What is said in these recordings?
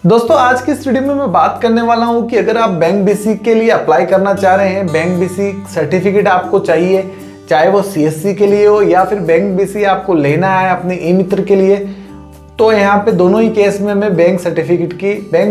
दोस्तों आज की इस वीडियो में मैं बात करने वाला हूं कि अगर आप बैंक बीसी के लिए अप्लाई करना चाह रहे हैं, बैंक बीसी सर्टिफिकेट आपको चाहिए, चाहे वो सीएससी के लिए हो या फिर बैंक बीसी आपको लेना है अपने ई मित्र के लिए, तो यहाँ पे दोनों ही केस में हमें बैंक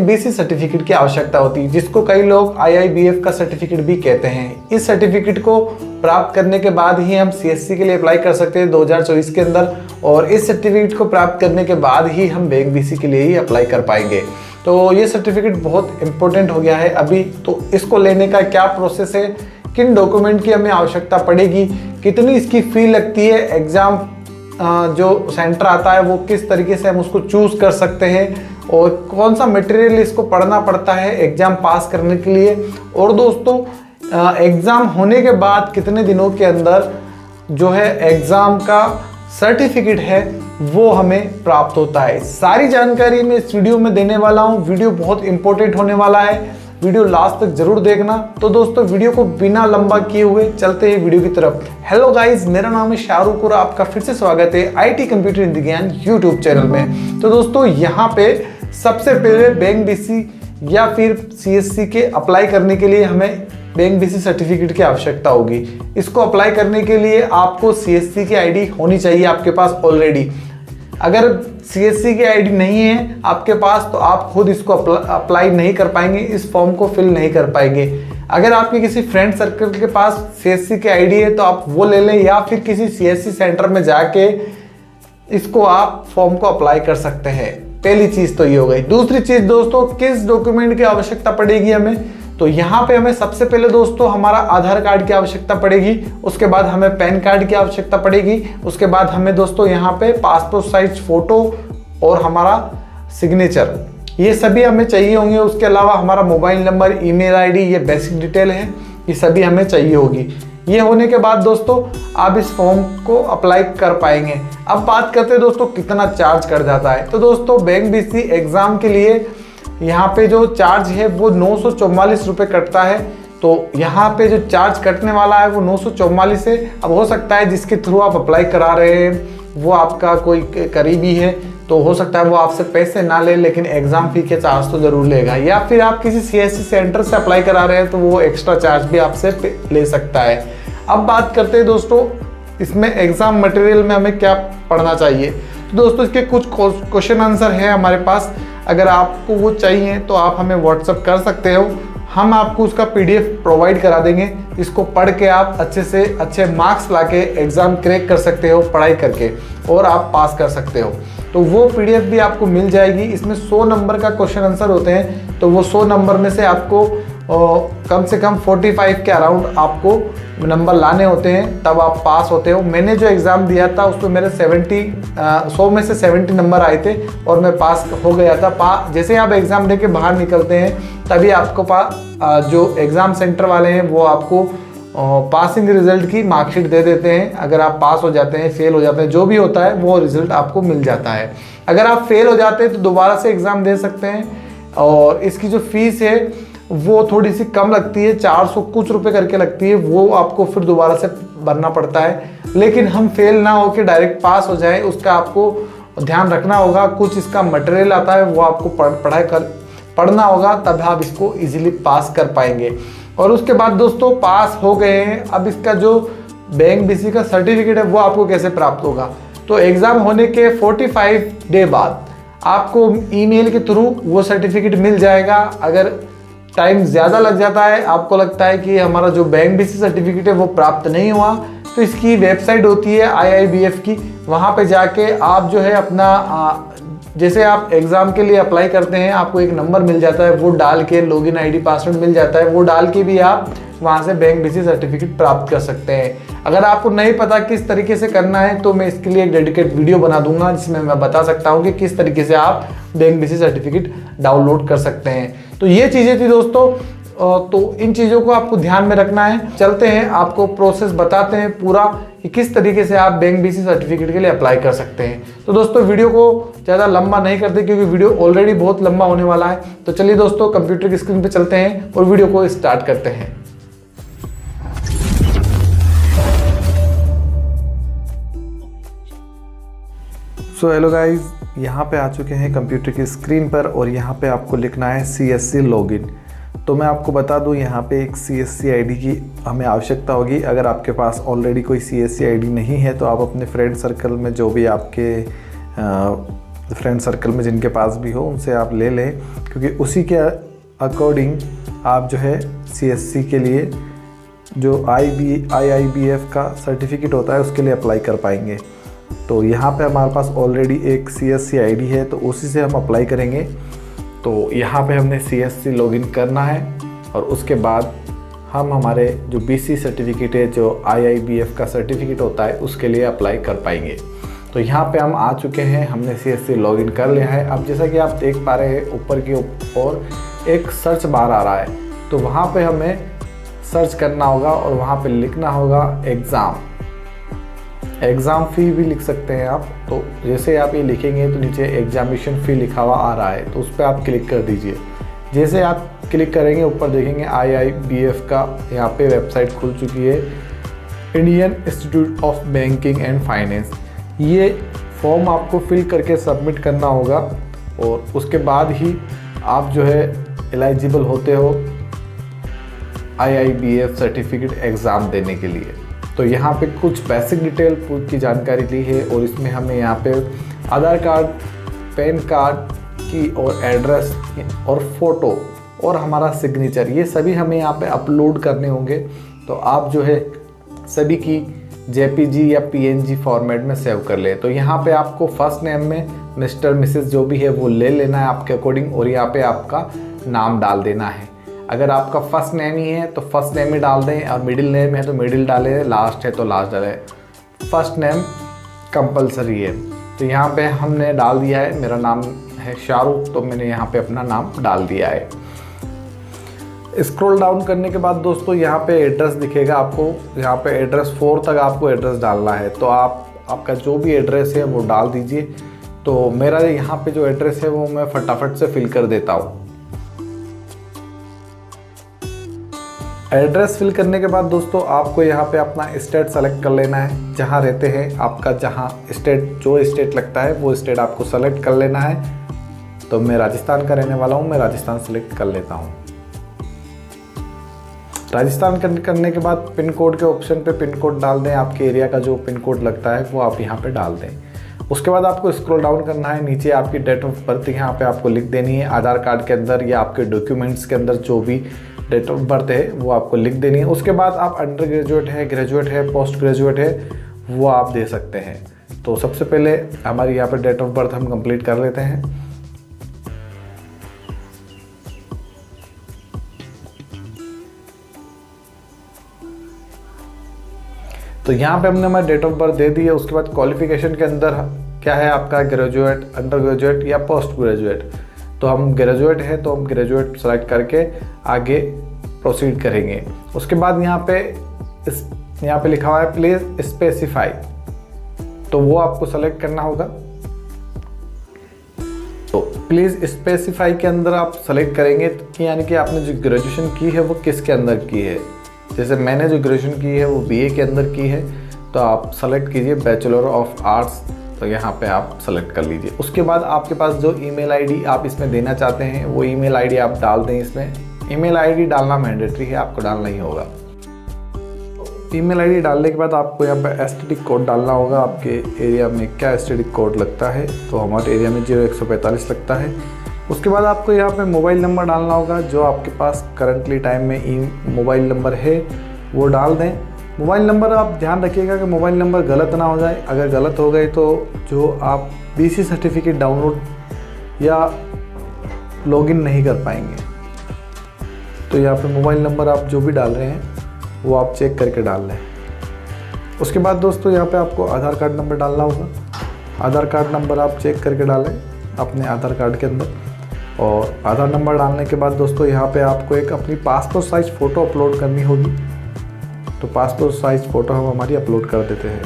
बीसी सर्टिफिकेट की आवश्यकता होती है, जिसको कई लोग IIBF का सर्टिफिकेट भी कहते हैं। इस सर्टिफिकेट को प्राप्त करने के बाद ही हम सीएससी के लिए अप्लाई कर सकते हैं 2024 के अंदर, और इस सर्टिफिकेट को प्राप्त करने के बाद ही हम बैंक बीसी के लिए ही अप्लाई कर पाएंगे। तो ये सर्टिफिकेट बहुत इंपॉर्टेंट हो गया है अभी। तो इसको लेने का क्या प्रोसेस है, किन डॉक्यूमेंट की हमें आवश्यकता पड़ेगी, कितनी इसकी फी लगती है, एग्जाम जो सेंटर आता है वो किस तरीके से हम उसको चूज कर सकते हैं, और कौन सा मटेरियल इसको पढ़ना पड़ता है एग्जाम पास करने के लिए, और दोस्तों एग्जाम होने के बाद कितने दिनों के अंदर जो है एग्जाम का सर्टिफिकेट है वो हमें प्राप्त होता है। सारी जानकारी मैं इस वीडियो में देने वाला हूँ। वीडियो बहुत इंपॉर्टेंट होने वाला है, वीडियो लास्ट तक जरूर देखना। तो दोस्तों वीडियो को बिना लंबा किए हुए चलते हैं वीडियो की तरफ। हेलो गाइस, मेरा नाम है शाहरुख और आपका फिर से स्वागत है IT कंप्यूटर हिंदी ज्ञान यूट्यूब चैनल में। तो दोस्तों यहाँ पे सबसे पहले बैंक बीसी या फिर CSC के अप्लाई करने के लिए हमें बैंक बीसी सर्टिफिकेट की आवश्यकता होगी। इसको अप्लाई करने के लिए आपको CSC की ID होनी चाहिए आपके पास ऑलरेडी। अगर CSC की ID नहीं है आपके पास तो आप खुद इसको अप्लाई नहीं कर पाएंगे, इस फॉर्म को फिल नहीं कर पाएंगे। अगर आपके किसी फ्रेंड सर्कल के पास CSC की ID है तो आप वो ले लें, या फिर किसी CSC सेंटर में जाके इसको आप फॉर्म को अप्लाई कर सकते हैं। पहली चीज तो ये हो गई। दूसरी चीज दोस्तों, किस डॉक्यूमेंट की आवश्यकता पड़ेगी हमें, तो यहाँ पे हमें सबसे पहले दोस्तों हमारा आधार कार्ड की आवश्यकता पड़ेगी, उसके बाद हमें पैन कार्ड की आवश्यकता पड़ेगी, उसके बाद हमें दोस्तों यहाँ पे पासपोर्ट साइज फोटो और हमारा सिग्नेचर, ये सभी हमें चाहिए होंगे। उसके अलावा हमारा मोबाइल नंबर, ईमेल ID, ये बेसिक डिटेल है, ये सभी हमें चाहिए होगी। ये होने के बाद दोस्तों आप इस फॉर्म को अप्लाई कर पाएंगे। अब बात करते हैं दोस्तों कितना चार्ज कर जाता है। तो दोस्तों बैंक बीसी एग्जाम के लिए यहाँ पे जो चार्ज है वो 944 रुपये कटता है। तो यहाँ पे जो चार्ज कटने वाला है वो 944 है। अब हो सकता है जिसके थ्रू आप अप्लाई करा रहे हैं वो आपका कोई करीबी है, तो हो सकता है वो आपसे पैसे ना ले, लेकिन एग्जाम फी के चार्ज तो जरूर लेगा। या फिर आप किसी CSC सेंटर से अप्लाई करा रहे हैं तो वो एक्स्ट्रा चार्ज भी आपसे ले सकता है। अब बात करते हैं दोस्तों इसमें एग्जाम मटेरियल में हमें क्या पढ़ना चाहिए। तो दोस्तों इसके कुछ क्वेश्चन आंसर है हमारे पास, अगर आपको वो चाहिए तो आप हमें व्हाट्सअप कर सकते हो, हम आपको उसका PDF प्रोवाइड करा देंगे। इसको पढ़ के आप अच्छे से अच्छे मार्क्स लाके एग्ज़ाम क्रैक कर सकते हो पढ़ाई करके, और आप पास कर सकते हो। तो वो PDF भी आपको मिल जाएगी। इसमें 100 नंबर का क्वेश्चन आंसर होते हैं, तो वो 100 नंबर में से आपको कम से कम 45 के अराउंड आपको नंबर लाने होते हैं, तब आप पास होते हो। मैंने जो एग्ज़ाम दिया था उसमें मेरे 100 में से 70 नंबर आए थे और मैं पास हो गया था। जैसे आप एग्ज़ाम दे के बाहर निकलते हैं तभी आपको जो एग्ज़ाम सेंटर वाले हैं वो आपको पासिंग रिजल्ट की मार्कशीट दे देते हैं। अगर आप पास हो जाते हैं, फेल हो जाते हैं, जो भी होता है वो रिजल्ट आपको मिल जाता है। अगर आप फेल हो जाते हैं तो दोबारा से एग्ज़ाम दे सकते हैं, और इसकी जो फीस है वो थोड़ी सी कम लगती है, 400 कुछ रुपए करके लगती है, वो आपको फिर दोबारा से भरना पड़ता है। लेकिन हम फेल ना होकर डायरेक्ट पास हो जाए उसका आपको ध्यान रखना होगा। कुछ इसका मटेरियल आता है वो आपको पढ़ना होगा, तब आप इसको इजीली पास कर पाएंगे। और उसके बाद दोस्तों पास हो गए हैं, अब इसका जो बैंक बीसी का सर्टिफिकेट है वो आपको कैसे प्राप्त होगा। तो एग्ज़ाम होने के 45 डे बाद आपको ईमेल के थ्रू वो सर्टिफिकेट मिल जाएगा। अगर टाइम ज़्यादा लग जाता है, आपको लगता है कि हमारा जो बैंक बीसी सर्टिफिकेट है वो प्राप्त नहीं हुआ, तो इसकी वेबसाइट होती है IIBF की, वहाँ पे जाके आप जो है अपना जैसे आप एग्ज़ाम के लिए अप्लाई करते हैं आपको एक नंबर मिल जाता है, वो डाल के लॉगिन ID पासवर्ड मिल जाता है, वो डाल के भी आप वहाँ से बैंक बीसी सर्टिफिकेट प्राप्त कर सकते हैं। अगर आपको नहीं पता किस तरीके से करना है तो मैं इसके लिए एक डेडिकेट वीडियो बना दूंगा जिसमें मैं बता सकता हूँ कि किस तरीके से आप बैंक बीसी सर्टिफिकेट डाउनलोड कर सकते हैं। तो ये चीज़ें थी दोस्तों, तो इन चीज़ों को आपको ध्यान में रखना है। चलते हैं आपको प्रोसेस बताते हैं पूरा कि किस तरीके से आप बैंक बीसी सर्टिफिकेट के लिए अप्लाई कर सकते हैं। तो दोस्तों वीडियो को ज़्यादा लंबा नहीं करते क्योंकि वीडियो ऑलरेडी बहुत लंबा होने वाला है। तो चलिए दोस्तों कंप्यूटर की स्क्रीन पे चलते हैं और वीडियो को स्टार्ट करते हैं। सो हेलो गाइज, यहाँ पे आ चुके हैं कंप्यूटर की स्क्रीन पर और यहाँ पे आपको लिखना है CSC लॉगिन। तो मैं आपको बता दूँ यहाँ पे एक CSC आईडी की हमें आवश्यकता होगी। अगर आपके पास ऑलरेडी कोई CSC आईडी नहीं है तो आप अपने फ्रेंड सर्कल में, जो भी आपके फ्रेंड सर्कल में जिनके पास भी हो, उनसे आप ले लें, क्योंकि उसी के अकॉर्डिंग आप जो है CSC के लिए जो IIBF का सर्टिफिकेट होता है उसके लिए अप्लाई कर पाएंगे। तो यहाँ पे हमारे पास ऑलरेडी एक CSC आईडी है तो उसी से हम अप्लाई करेंगे। तो यहाँ पे हमने CSC लॉगिन करना है और उसके बाद हम हमारे जो BC सर्टिफिकेट है, जो IIBF का सर्टिफिकेट होता है, उसके लिए अप्लाई कर पाएंगे। तो यहाँ पे हम आ चुके हैं, हमने CSC लॉगिन कर लिया है। अब जैसा कि आप देख पा रहे हैं ऊपर की ओर एक सर्च बार आ रहा है, तो वहाँ पे हमें सर्च करना होगा और वहाँ पे लिखना होगा एग्ज़ाम फ़ी भी लिख सकते हैं आप। तो जैसे आप ये लिखेंगे तो नीचे एग्जामिनेशन फ़ी लिखा हुआ आ रहा है, तो उस पर आप क्लिक कर दीजिए। जैसे आप क्लिक करेंगे ऊपर देखेंगे IIBF का यहाँ पे वेबसाइट खुल चुकी है, Indian institute of banking and finance. ये फॉर्म आपको फिल करके सबमिट करना होगा और उसके बाद ही आप जो है एलिजिबल होते हो IIBF सर्टिफिकेट एग्ज़ाम देने के लिए। तो यहाँ पे कुछ बेसिक डिटेल की जानकारी ली है और इसमें हमें यहाँ पे आधार कार्ड, पैन कार्ड की और एड्रेस और फ़ोटो और हमारा सिग्नेचर, ये सभी हमें यहाँ पे अपलोड करने होंगे। तो आप जो है सभी की JPG या PNG फॉर्मेट में सेव कर ले। तो यहाँ पे आपको फर्स्ट नेम में मिस्टर मिसेस जो भी है वो ले लेना है आपके अकॉर्डिंग और यहाँ पे आपका नाम डाल देना है। अगर आपका फर्स्ट नेम ही है तो फर्स्ट नेम ही डाल दें और मिडिल नेम है तो मिडिल डालें, लास्ट है तो लास्ट डालें। फर्स्ट नेम कंपलसरी है। तो यहाँ पे हमने डाल दिया है, मेरा नाम है शाहरुख, तो मैंने यहाँ पे अपना नाम डाल दिया है। स्क्रॉल डाउन करने के बाद दोस्तों यहाँ पे एड्रेस दिखेगा आपको, यहाँ पे एड्रेस 4 तक आपको एड्रेस डालना है। तो आपका जो भी एड्रेस है वो डाल दीजिए। तो मेरा यहाँ पे जो एड्रेस है वो मैं फटाफट से फिल कर देता हूँ। एड्रेस फिल करने के बाद दोस्तों आपको यहाँ पे अपना स्टेट सेलेक्ट कर लेना है, जहाँ रहते हैं आपका, जहाँ स्टेट जो स्टेट लगता है वो स्टेट आपको सेलेक्ट कर लेना है। तो मैं राजस्थान का रहने वाला हूँ, मैं राजस्थान सेलेक्ट कर लेता हूँ। राजस्थान करने के बाद पिन कोड के ऑप्शन पे पिन कोड डाल दें, आपके एरिया का जो पिन कोड लगता है वो आप यहाँ पे डाल दें। उसके बाद आपको स्क्रॉल डाउन करना है, नीचे आपकी डेट ऑफ बर्थ यहाँ पे आपको लिख देनी है। आधार कार्ड के अंदर या आपके डॉक्यूमेंट्स के अंदर जो भी डेट ऑफ बर्थ है वो आपको लिख देनी है। उसके बाद आप अंडर ग्रेजुएट है, ग्रेजुएट है, पोस्ट ग्रेजुएट है, वो आप दे सकते हैं। तो सबसे पहले हमारी यहाँ पर डेट ऑफ बर्थ हम कंप्लीट कर लेते हैं। तो यहाँ पे हमने हमारी डेट ऑफ बर्थ दे दी है। उसके बाद क्वालिफिकेशन के अंदर क्या है आपका, ग्रेजुएट, अंडर ग्रेजुएट या पोस्ट ग्रेजुएट। तो हम ग्रेजुएट है तो हम ग्रेजुएट सेलेक्ट करके आगे प्रोसीड करेंगे। उसके बाद यहाँ पे लिखा हुआ है प्लीज स्पेसिफाई, तो वो आपको सेलेक्ट करना होगा। तो प्लीज स्पेसिफाई के अंदर आप सेलेक्ट करेंगे कि यानी कि आपने जो ग्रेजुएशन की है वो किसके अंदर की है। जैसे मैंने जो ग्रेजुएशन की है वो BA के अंदर की है, तो आप सेलेक्ट कीजिए बैचलर ऑफ आर्ट्स, तो यहाँ पे आप सेलेक्ट कर लीजिए। उसके बाद आपके पास जो ईमेल आईडी आप इसमें देना चाहते हैं वो ईमेल आईडी आप डाल दें। इसमें ईमेल आईडी डालना मैंडेटरी है, आपको डालना ही होगा। ईमेल आईडी डालने के बाद आपको यहाँ पे STD कोड डालना होगा। आपके एरिया में क्या STD कोड लगता है, तो हमारे एरिया में 0145 लगता है। उसके बाद आपको यहाँ पे मोबाइल नंबर डालना होगा, जो आपके पास करंटली टाइम में मोबाइल नंबर है वो डाल दें। मोबाइल नंबर आप ध्यान रखिएगा कि मोबाइल नंबर गलत ना हो जाए। अगर गलत हो गए तो जो आप BC सर्टिफिकेट डाउनलोड या लॉगिन नहीं कर पाएंगे। तो यहाँ पे मोबाइल नंबर आप जो भी डाल रहे हैं वो आप चेक करके डाल लें। उसके बाद दोस्तों यहाँ पे आपको आधार कार्ड नंबर डालना होगा। आधार कार्ड नंबर आप चेक करके डालें अपने आधार कार्ड के अंदर। और आधार नंबर डालने के बाद दोस्तों यहाँ पे आपको एक अपनी पासपोर्ट साइज़ फ़ोटो अपलोड करनी होगी। तो पासपोर्ट साइज़ फ़ोटो हम हमारी अपलोड कर देते हैं।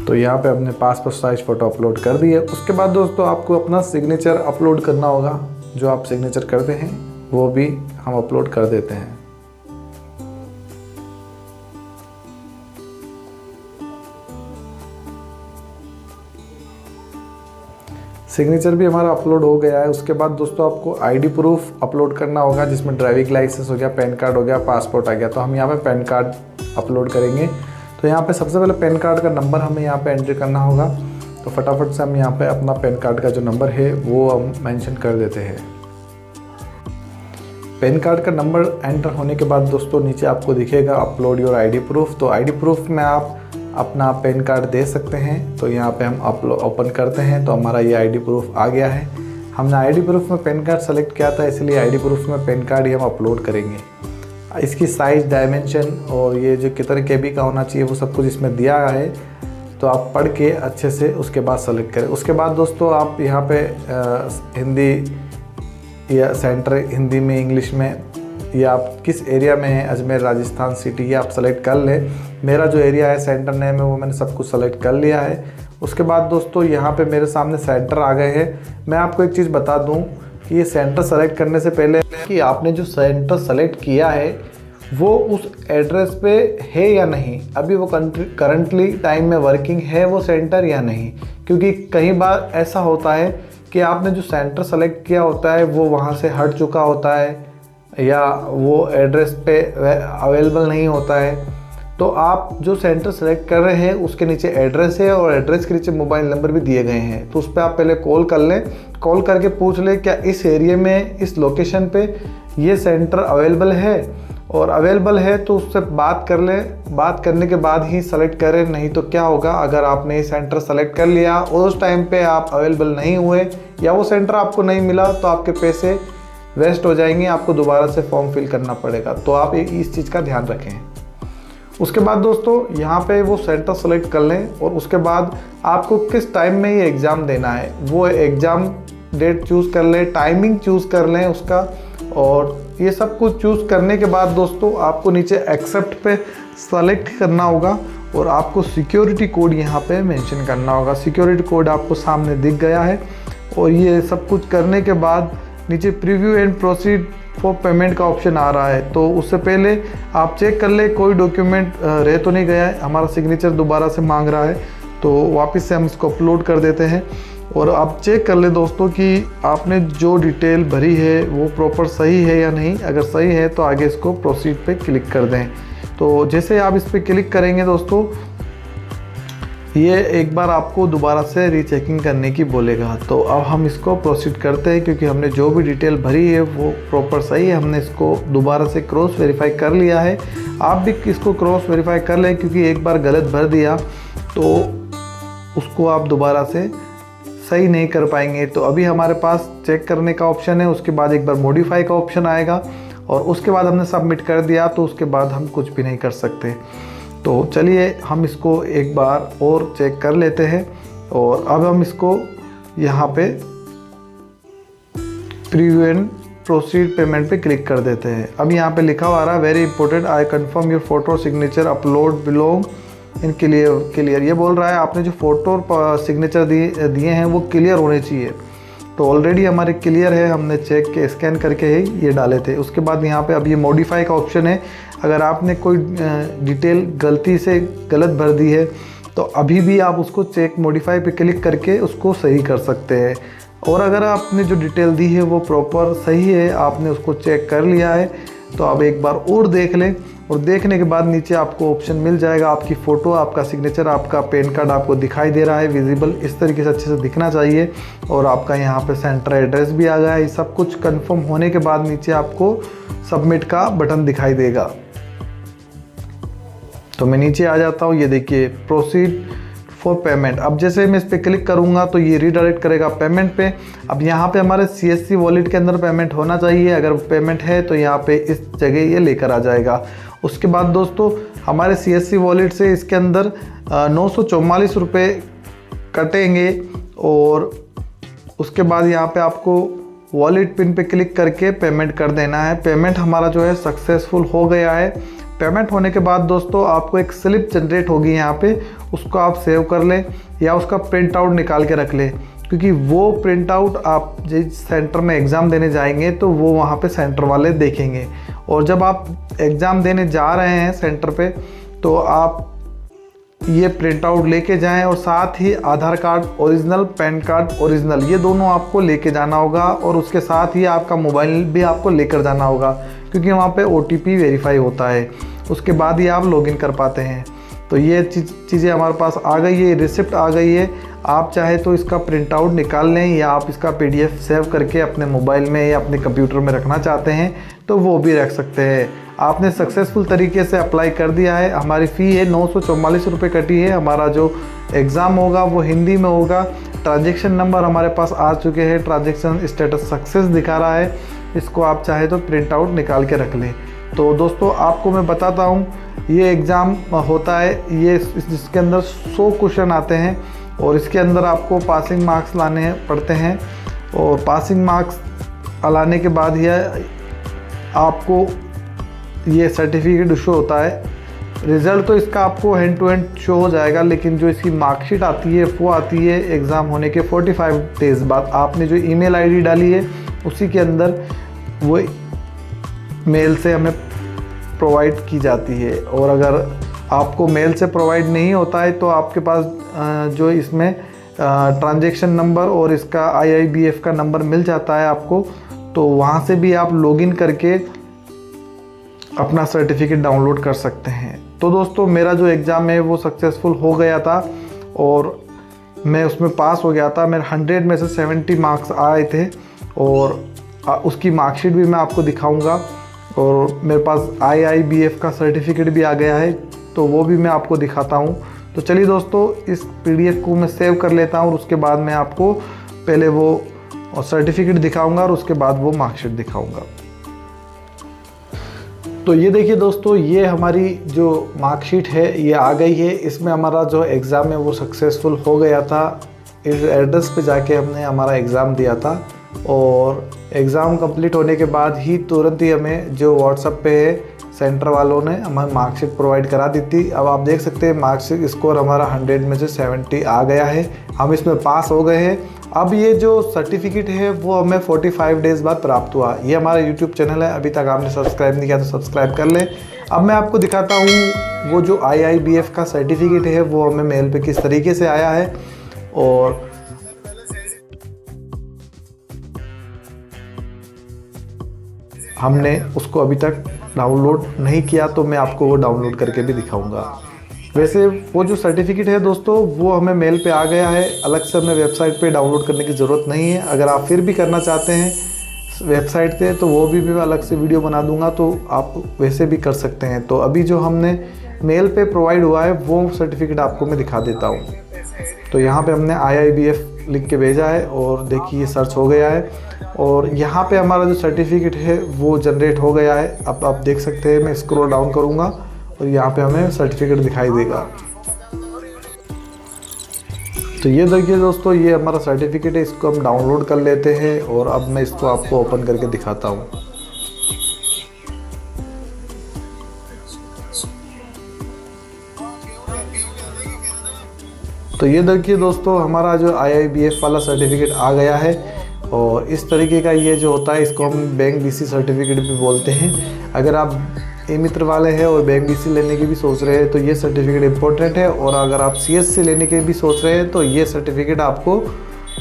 तो यहाँ पे अपने पासपोर्ट साइज़ फ़ोटो अपलोड कर दी है। उसके बाद दोस्तों आपको अपना सिग्नेचर अपलोड करना होगा। जो आप सिग्नेचर करते हैं वो भी हम अपलोड कर देते हैं। सिग्नेचर भी हमारा अपलोड हो गया है। उसके बाद दोस्तों आपको आईडी प्रूफ अपलोड करना होगा, जिसमें ड्राइविंग लाइसेंस हो गया, पैन कार्ड हो गया, पासपोर्ट आ गया। तो हम यहाँ पे पैन कार्ड अपलोड करेंगे। तो यहाँ पे सबसे पहले पैन कार्ड का नंबर हमें यहाँ पे एंटर करना होगा। तो फटाफट से हम यहाँ पे अपना पैन कार्ड का जो नंबर है वो हम मेंशन कर देते हैं। पैन कार्ड का नंबर एंटर होने के बाद दोस्तों नीचे आपको दिखेगा अपलोड योर आईडी प्रूफ। तो आईडी प्रूफ में आप अपना पैन कार्ड दे सकते हैं। तो यहाँ पे हम ओपन करते हैं तो हमारा ये आईडी प्रूफ आ गया है। हमने आईडी प्रूफ में पैन कार्ड सेलेक्ट किया था, इसलिए आईडी प्रूफ में पैन कार्ड ही हम अपलोड करेंगे। इसकी साइज़, डायमेंशन और ये जो कितने KB का होना चाहिए वो सब कुछ इसमें दिया है। तो आप पढ़ के अच्छे से उसके बाद सेलेक्ट करें। उसके बाद दोस्तों आप यहाँ पे हिंदी या सेंटर हिंदी में, इंग्लिश में, या आप किस एरिया में हैं, अजमेर, राजस्थान सिटी, ये आप सेलेक्ट कर लें। मेरा जो एरिया है, सेंटर नेम है, वो मैंने सब कुछ सेलेक्ट कर लिया है। उसके बाद दोस्तों यहाँ पे मेरे सामने सेंटर आ गए हैं। मैं आपको एक चीज़ बता दूँ कि ये सेंटर सेलेक्ट करने से पहले कि आपने जो सेंटर सेलेक्ट किया है वो उस एड्रेस पे है या नहीं, अभी वो करंटली टाइम में वर्किंग है वो सेंटर या नहीं। क्योंकि कई बार ऐसा होता है कि आपने जो सेंटर सेलेक्ट किया होता है वो वहाँ से हट चुका होता है या वो एड्रेस पे अवेलेबल नहीं होता है। तो आप जो सेंटर सेलेक्ट कर रहे हैं उसके नीचे एड्रेस है और एड्रेस के नीचे मोबाइल नंबर भी दिए गए हैं। तो उस पर आप पहले कॉल कर लें, कॉल करके पूछ लें क्या इस एरिया में, इस लोकेशन पे ये सेंटर अवेलेबल है, और अवेलेबल है तो उससे बात कर लें। बात करने के बाद ही सेलेक्ट करें। नहीं तो क्या होगा, अगर आपने ये सेंटर सेलेक्ट कर लिया और उस टाइम पे आप अवेलेबल नहीं हुए या वो सेंटर आपको नहीं मिला तो आपके पैसे वेस्ट हो जाएंगे, आपको दोबारा से फॉर्म फिल करना पड़ेगा। तो आप इस चीज़ का ध्यान रखें। उसके बाद दोस्तों यहाँ पे वो सेंटर सेलेक्ट कर लें और उसके बाद आपको किस टाइम में ये एग्ज़ाम देना है वो एग्ज़ाम डेट चूज़ कर लें, टाइमिंग चूज़ कर लें उसका। और ये सब कुछ चूज़ करने के बाद दोस्तों आपको नीचे एक्सेप्ट पे सेलेक्ट करना होगा और आपको सिक्योरिटी कोड यहाँ पे मेंशन करना होगा। सिक्योरिटी कोड आपको सामने दिख गया है। और ये सब कुछ करने के बाद नीचे preview and proceed for payment का ऑप्शन आ रहा है। तो उससे पहले आप चेक कर ले कोई डॉक्यूमेंट रह तो नहीं गया है। हमारा सिग्नेचर दोबारा से मांग रहा है तो वापस से हम इसको अपलोड कर देते हैं। और आप चेक कर ले दोस्तों कि आपने जो डिटेल भरी है वो प्रॉपर सही है या नहीं। अगर सही है तो आगे इसको प्रोसीड पे क्लिक कर दें। तो जैसे आप इस पर क्लिक करेंगे दोस्तों ये एक बार आपको दोबारा से रीचेकिंग करने की बोलेगा। तो अब हम इसको प्रोसीड करते हैं क्योंकि हमने जो भी डिटेल भरी है वो प्रॉपर सही है। हमने इसको दोबारा से क्रॉस वेरीफाई कर लिया है। आप भी इसको क्रॉस वेरीफाई कर लें क्योंकि एक बार गलत भर दिया तो उसको आप दोबारा से सही नहीं कर पाएंगे। तो अभी हमारे पास चेक करने का ऑप्शन है, उसके बाद एक बार मॉडिफाई का ऑप्शन आएगा और उसके बाद हमने सबमिट कर दिया तो उसके बाद हम कुछ भी नहीं कर सकते। तो चलिए हम इसको एक बार और चेक कर लेते हैं। और अब हम इसको यहाँ पे प्रीव्यू एंड प्रोसीड पेमेंट पे क्लिक कर देते हैं। अब यहाँ पे लिखा हुआ आ रहा है very important, I confirm your photo signature upload belong in clear. ये बोल रहा है आपने जो फ़ोटो और सिग्नेचर दिए हैं वो क्लियर होने चाहिए। तो ऑलरेडी हमारे क्लियर है, हमने चेक के स्कैन करके ही ये डाले थे। उसके बाद यहाँ पे अब ये मॉडिफाई का ऑप्शन है। अगर आपने कोई डिटेल गलती से गलत भर दी है तो अभी भी आप उसको चेक मॉडिफाई पे क्लिक करके उसको सही कर सकते हैं। और अगर आपने जो डिटेल दी है वो प्रॉपर सही है, आपने उसको चेक कर लिया है, तो आप एक बार और देख लें। और देखने के बाद नीचे आपको ऑप्शन मिल जाएगा, आपकी फ़ोटो, आपका सिग्नेचर, आपका पैन कार्ड आपको दिखाई दे रहा है विजिबल, इस तरीके से अच्छे से दिखना चाहिए। और आपका यहाँ पे सेंटर एड्रेस भी आ गया है। ये सब कुछ कंफर्म होने के बाद नीचे आपको सबमिट का बटन दिखाई देगा। तो मैं नीचे आ जाता हूँ, ये देखिए प्रोसीड फॉर पेमेंट। अब जैसे मैं इस पर क्लिक करूँगा तो ये रीडायरेक्ट करेगा पेमेंट पे। अब यहाँ पे हमारे CSC वॉलेट के अंदर पेमेंट होना चाहिए। अगर पेमेंट है तो यहाँ पे इस जगह ये लेकर आ जाएगा। उसके बाद दोस्तों हमारे CSC वॉलेट से इसके अंदर 944 रुपये कटेंगे। और उसके बाद यहाँ पे आपको वॉलेट पिन पे क्लिक करके पेमेंट कर देना है। पेमेंट हमारा जो है सक्सेसफुल हो गया है। पेमेंट होने के बाद दोस्तों आपको एक स्लिप जनरेट होगी यहाँ पे, उसको आप सेव कर लें या उसका प्रिंट आउट निकाल के रख लें, क्योंकि वो प्रिंट आउट आप जिस सेंटर में एग्ज़ाम देने जाएंगे तो वो वहाँ पे सेंटर वाले देखेंगे। और जब आप एग्ज़ाम देने जा रहे हैं सेंटर पे तो आप ये प्रिंट आउट लेके जाएं और साथ ही Aadhaar card original, PAN card original, ये दोनों आपको लेके जाना होगा। और उसके साथ ही आपका मोबाइल भी आपको लेकर जाना होगा, क्योंकि वहाँ पे OTP वेरीफाई होता है, उसके बाद ही आप लॉगिन कर पाते हैं। तो ये चीज़ें हमारे पास आ गई है, रिसिप्ट आ गई है। आप चाहे तो इसका प्रिंट आउट निकाल लें, या आप इसका PDF सेव करके अपने मोबाइल में या अपने कंप्यूटर में रखना चाहते हैं तो वो भी रख सकते हैं। आपने सक्सेसफुल तरीके से अप्लाई कर दिया है। हमारी फ़ी है 944 रुपये कटी है। हमारा जो एग्ज़ाम होगा वो हिंदी में होगा। ट्रांजेक्शन नंबर हमारे पास आ चुके हैं, ट्रांजेक्शन स्टेटस सक्सेस दिखा रहा है। इसको आप चाहे तो प्रिंट आउट निकाल के रख लें। तो दोस्तों आपको मैं बताता हूँ, ये एग्ज़ाम होता है, ये जिसके अंदर 100 क्वेश्चन आते हैं और इसके अंदर आपको पासिंग मार्क्स लाने पड़ते हैं। और पासिंग मार्क्स लाने के बाद ही आपको ये सर्टिफिकेट इशू होता है। रिज़ल्ट तो इसका आपको हैंड टू हैंड शो हो जाएगा, लेकिन जो इसकी मार्कशीट आती है वो आती है एग्ज़ाम होने के 45 डेज़ बाद। आपने जो ईमेल आईडी डाली है उसी के अंदर वो मेल से हमें प्रोवाइड की जाती है। और अगर आपको मेल से प्रोवाइड नहीं होता है तो आपके पास जो इसमें ट्रांजैक्शन नंबर और इसका IIBF का नंबर मिल जाता है आपको, तो वहाँ से भी आप लॉगिन करके अपना सर्टिफिकेट डाउनलोड कर सकते हैं। तो दोस्तों मेरा जो एग्ज़ाम है वो सक्सेसफुल हो गया था और मैं उसमें पास हो गया था। मेरे 100 में से 70 मार्क्स आए थे और उसकी मार्कशीट भी मैं आपको दिखाऊंगा। और मेरे पास IIBF का सर्टिफिकेट भी आ गया है, तो वो भी मैं आपको दिखाता हूँ। तो चलिए दोस्तों, इस PDF को मैं सेव कर लेता हूँ और उसके बाद मैं आपको पहले वो सर्टिफिकेट दिखाऊंगा और उसके बाद वो मार्कशीट दिखाऊंगा। तो ये देखिए दोस्तों, ये हमारी जो मार्कशीट है ये आ गई है। इसमें हमारा जो एग्ज़ाम है वो सक्सेसफुल हो गया था। इस एड्रेस पे जाके हमने हमारा एग्ज़ाम दिया था और एग्ज़ाम कंप्लीट होने के बाद ही तुरंत ही हमें जो व्हाट्सएप पे सेंटर वालों ने हमें मार्कशीट प्रोवाइड करा दी थी। अब आप देख सकते हैं मार्कशीट स्कोर हमारा 100 में से 70 आ गया है। हम इसमें पास हो गए हैं। अब ये जो सर्टिफिकेट है वो हमें 45 डेज़ बाद प्राप्त हुआ। ये हमारा YouTube चैनल है, अभी तक आपने सब्सक्राइब नहीं किया तो सब्सक्राइब कर लें। अब मैं आपको दिखाता हूँ वो जो IIBF का सर्टिफिकेट है वो हमें मेल पे किस तरीके से आया है। और हमने उसको अभी तक डाउनलोड नहीं किया, तो मैं आपको वो डाउनलोड करके भी दिखाऊंगा। वैसे वो जो सर्टिफिकेट है दोस्तों वो हमें मेल पे आ गया है, अलग से हमें वेबसाइट पे डाउनलोड करने की ज़रूरत नहीं है। अगर आप फिर भी करना चाहते हैं वेबसाइट पे तो वो भी मैं अलग से वीडियो बना दूंगा, तो आप वैसे भी कर सकते हैं। तो अभी जो हमने मेल पे प्रोवाइड हुआ है वो सर्टिफिकेट आपको मैं दिखा देता हूँ। तो यहाँ पे हमने IIBF लिख के भेजा है और देखिए ये सर्च हो गया है और यहाँ पे हमारा जो सर्टिफिकेट है वो जनरेट हो गया है। अब आप देख सकते हैं, मैं स्क्रॉल डाउन करूँगा और यहाँ पे हमें सर्टिफिकेट दिखाई देगा। तो ये देखिए दोस्तों, ये हमारा सर्टिफिकेट है, इसको हम डाउनलोड कर लेते हैं और अब मैं इसको आपको ओपन करके दिखाता हूँ। तो ये देखिए दोस्तों, हमारा जो IIBF वाला सर्टिफिकेट आ गया है और इस तरीके का ये जो होता है इसको हम बैंक BC सर्टिफिकेट भी बोलते हैं। अगर आप ई-मित्र वाले हैं और बैंक BC लेने की भी सोच रहे हैं तो ये सर्टिफिकेट इम्पोर्टेंट है, और अगर आप CSC लेने के भी सोच रहे हैं तो ये सर्टिफिकेट आपको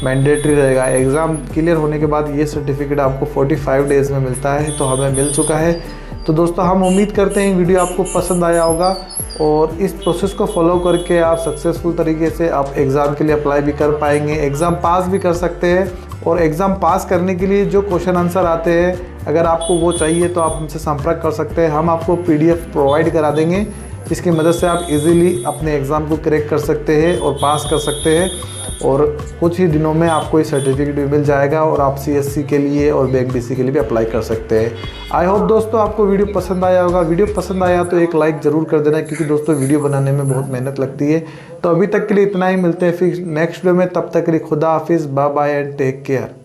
मैंडेटरी रहेगा। एग्ज़ाम क्लियर होने के बाद ये सर्टिफिकेट आपको 45 डेज़ में मिलता है, तो हमें मिल चुका है। तो दोस्तों हम उम्मीद करते हैं वीडियो आपको पसंद आया होगा और इस प्रोसेस को फॉलो करके आप सक्सेसफुल तरीके से आप एग्ज़ाम के लिए अप्लाई भी कर पाएंगे, एग्ज़ाम पास भी कर सकते हैं। और एग्ज़ाम पास करने के लिए जो क्वेश्चन आंसर आते हैं, अगर आपको वो चाहिए तो आप हमसे संपर्क कर सकते हैं। हम आपको PDF प्रोवाइड करा देंगे, जिसकी मदद से आप इजीली अपने एग्ज़ाम को क्रैक कर सकते हैं और पास कर सकते हैं। और कुछ ही दिनों में आपको ये सर्टिफिकेट भी मिल जाएगा और आप CSC के लिए और बैंक BC के लिए भी अप्लाई कर सकते हैं। आई होप दोस्तों आपको वीडियो पसंद आया होगा। वीडियो पसंद आया तो एक लाइक ज़रूर कर देना, क्योंकि दोस्तों वीडियो बनाने में बहुत मेहनत लगती है। तो अभी तक के लिए इतना ही, मिलते हैं फिर नेक्स्ट वीडियो में। तब तक के लिए खुदा हाफिज़, bye bye and take care.